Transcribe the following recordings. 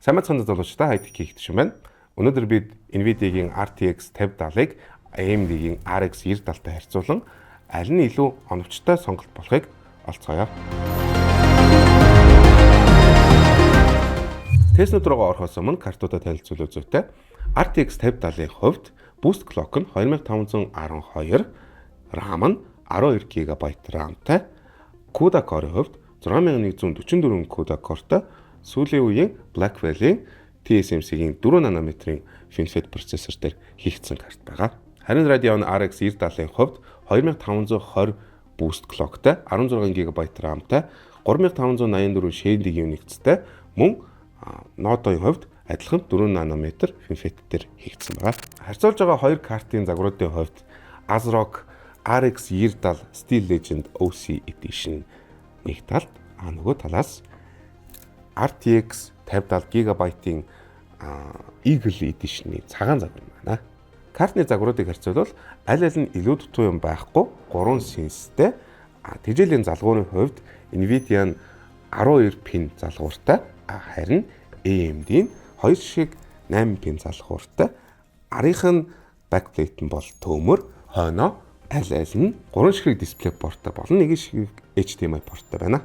Сайн мэцхан залуучдаа хайт хийгдэж байна. Өнөөдөр бид Nvidia-гийн RTX 5070-ыг AMD-гийн RX 9070-тай харьцуулан аль нь илүү оновчтой сонголт болохыг олцгоё. Тестнүүд рүү орохоос өмнө картуудаа танилцуулах зүйтэй. RTX 5070-ийн хувьд Boost Clock нь 2512, RAM нь 12 GB RAM-тай, CUDA Core-ийн хувьд 6144 CUDA Core-тай, сүүлийн үеийн Blackwell-ийн TSMC-ийн 4 нанометрийн FinFET процессор дээр хийгдсэн карт байгаа. Харин Radeon RX 9070-ийн хувьд 2520 Boost Clock-тай, 16 GB RAM-тай, 3584 Shading Units-тай, мөн Note-ийн хувьд адилхан 4 нанометр FinFET дээр хийгдсэн байгаа. Харьцуулж байгаа хоёр картын загваруудын хувьд ASRock RX 9070 Steel Legend OC Edition нэг талд, нөгөө талаас RTX 5070 GB-ийн Eagle Edition-ийн цагаан загвар байна. Картны загваруудыг харьцуулбал аль аль нь илүү дутуу юм байхгүй 3 сенстэй. Тэжээлийн залгуурын хувьд Nvidia нь 12 пин залгууртай, харин AMD нь 2 шиг 8 пин залгууртай. Арийнх нь backplate нь бол төмөр, хойноо аль аль нь 3 шиг дисплей порттой болон 1 шиг HDMI порттой байна.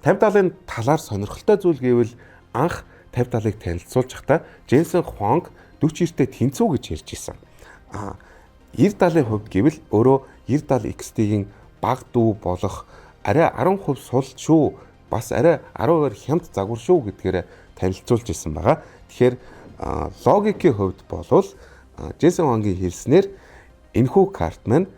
5070-ын талаар сонирхолтой зүйл гэвэл анх 5070-ыг танилцуулж байхдаа Jensen Huang 40-тэй тэнцүү гэж ярьж исэн. 9070-ийн хувьд гэвэл өөрөө 9070 XT-ийн баг дүү болох арай 10% сул шүү, бас арай 10% хямд загвар шүү гэдгээр танилцуулж исэн байгаа. Тэгэхээр логикийн хувьд болвол Jensen Huang-ийн хэлснээр энэхүү карт маань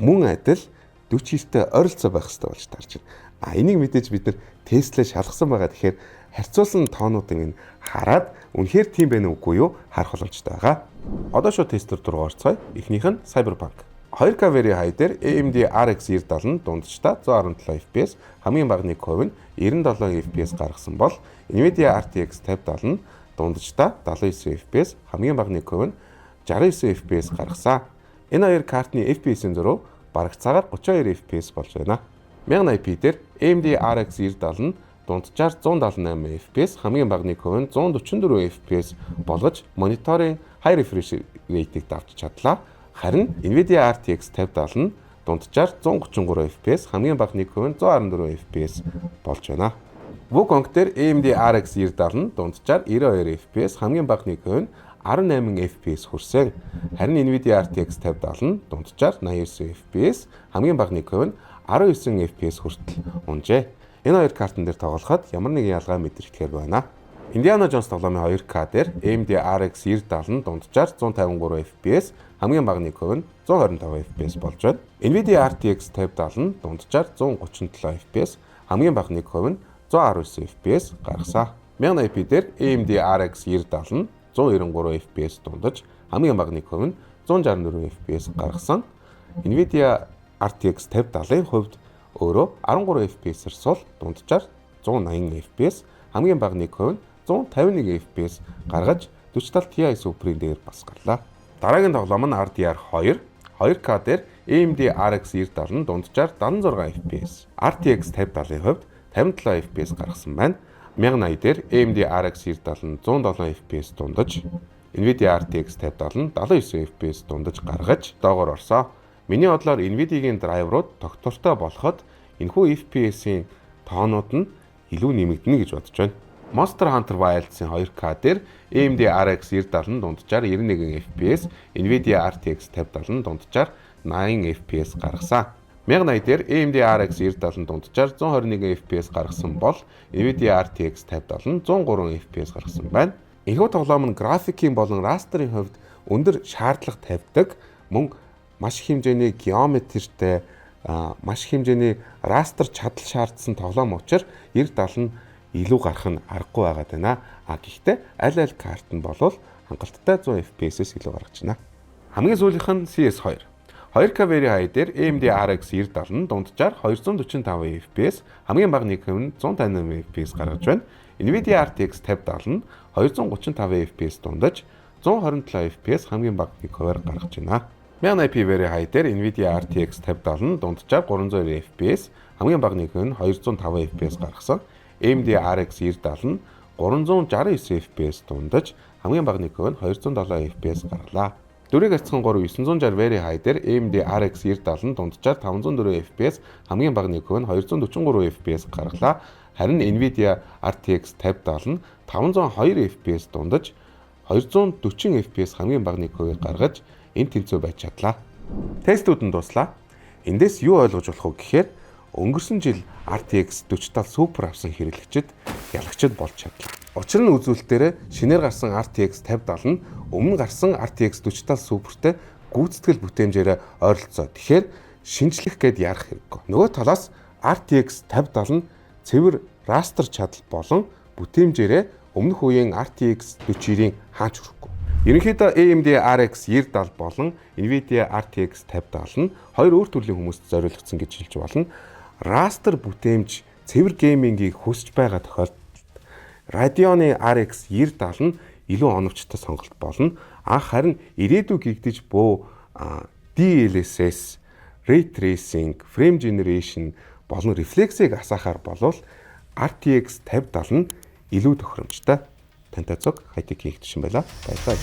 мөн адил 40-тэй ойролцоо байх хэрэгтэй болж тарж байна. Энийг мэдээж бид нар тестлээ шалгасан байгаа. Тэгэхээр харьцуулсан тоонуудыг нь хараад үнэхээр тийм байна уугүй юу харах боломжтой байгаа. Одоо шууд тестер рүү орцгоё. Эхнийх нь Cyberpunk. 2K Very High дээр AMD RX 9070 нь дундчдаа 117 FPS, хамгийн бага нэг хувь нь 97 FPS гаргасан бол Nvidia RTX 5070 нь дундчдаа 79 FPS, хамгийн бага нэг хувь нь 69 FPS гаргасан. Энэ хоёр картны FPS-ийн зөрүү барагцаагаар 32 FPS болж байна. 1080p дээр AMD RX 9070 нь дунджаар 178 FPS, хамгийн бага нэг хувь нь 144 FPS болгож мониторын high refresh rate-ийг давж чадлаа. Харин Nvidia RTX 5070 нь дунджаар 133 FPS, хамгийн бага нэг хувь нь 114 FPS болж байна. Wukong дээр AMD RX 9070 нь дунджаар 92 FPS, хамгийн бага нэг хувь нь 18 FPS хүрсэн. Харин Nvidia RTX 5070 нь дунджаар 89 FPS, хамгийн бага нэг хувь нь 19 FPS хүртэл унжээ. Энэ хоёр картн дээр тоглоход ямар нэгэн ялгаа мэдрэхээр байна. Indiana Jones тоглоомын 2K дээр AMD RX 9070 нь дунджаар 153 FPS, хамгийн бага нэг хувь нь 125 FPS болж байна. Nvidia RTX 5070 нь дунджаар 137 FPS, хамгийн бага нэг хувь нь 119 FPS гаргасан. 1080p дээр AMD RX 9070 нь 193 FPS дундаж, хамгийн бага нэг хувь нь 164 FPS гаргасан. Nvidia RTX 5070-ийн хувьд өөрөө 13 FPS-ээр сул дунджаар 180 FPS, хамгийн бага нэг хувь нь 151 FPS гаргаж 4070 Ti Super-ийн дээр бас гарлаа. Дараагийн тоглоом нь RDR2. 2K дээр AMD RX 9070 нь дунджаар 76 FPS, RTX 5070-ийн хувьд 57 FPS гаргасан байна. 1080 дээр AMD RX 9070 нь 107 FPS дундаж, Nvidia RTX 5070 нь 79 FPS дундаж гаргаж доогоор орсон. Миний бодлоор Nvidia-гийн драйверууд тогтвортой болоход энэхүү FPS-ийн тоонууд нь илүү нэмэгдэнэ гэж бодож байна. Monster Hunter Wilds-ийн 2K дээр AMD RX 9070 нь дунджаар 91 FPS, Nvidia RTX 5070 нь дунджаар 80 FPS гаргасан. 1080 дээр AMD RX 9070 нь дунджаар 121 FPS гаргасан бол Nvidia RTX 5070 нь 103 FPS гаргасан байна. Энэхүү тоглоом нь графикийн болон растерын хувьд өндөр шаардлага тавьдаг, мөн маш их хэмжээний геометртэй, маш их хэмжээний растер чадал шаардсан тоглоом учраас 9070 нь илүү гарах нь аргагүй байгаад байна. Гэхдээ аль аль карт нь болвол хангалттай 100 FPS-с илүү гаргаж байна. Хамгийн сүүлийнх нь CS2. 2K Very High дээр AMD RX 9070 нь дунджаар 245 FPS, хамгийн бага нэг хувь нь 158 FPS гаргаж байна. Nvidia RTX 5070 нь 235 FPS дундаж 127 FPS, хамгийн бага нэг хувиар гаргаж байна. 1080p Very High дээр Nvidia RTX 5070 нь дунджаар 390 FPS, хамгийн бага нэг нь 205 FPS гаргасан. AMD RX 9070 нь 369 FPS дундаж хамгийн бага NICO нь 207 FPS гарлаа. Дөрийг арцхан 960 Very High дээр AMD RX 970 дунджаар 504 FPS, хамгийн бага NICO нь 243 FPS гаргалаа. Харин Nvidia RTX 5070 нь 502 FPS дундаж 240 FPS хамгийн бага NICO-г гаргаж энэ тэнцүү байж чадлаа. Тестүүд нь дуслаа. Эндээс юу ойлгож болох вэ гэхээр өнгөрсөн жил RTX 4070 Super авсан хэрэглэгчид ялагчд болж чадлаа. Учир нь үзүүлэлтээр шинээр гарсан RTX 5070 нь өмнө гарсан RTX 4070 Super-тэй гүйцэтгэл бүтээмжээр ойролцоо. Тэгэхээр шинжлэх гээд ярах хэрэггүй. Нөгөө талаас RTX 5070 нь цэвэр растер чадал болон бүтээмжээр өмнөх үеийн RTX 40-ийн хаач хүрэхгүй. Ерөнхийдөө AMD RX 970 болон Nvidia RTX 5070 нь хоёр өөр төрлийн хүмүүст зориулагдсан гэж хэлж болно. Raster бүтээмж цэвэр геймингийг хүсэж байгаа тохиолдолд Radeon RX 970 нь илүү оновчтой сонголт болно. Харин ирээдүй гэгдэж буй DLSS, Ray Tracing, Frame Generation болон рефлексийг асаахаар болвол RTX 5070 нь илүү тохиромжтой. Тантай цог хай-тек хийгдсэн байла. Баярлалаа.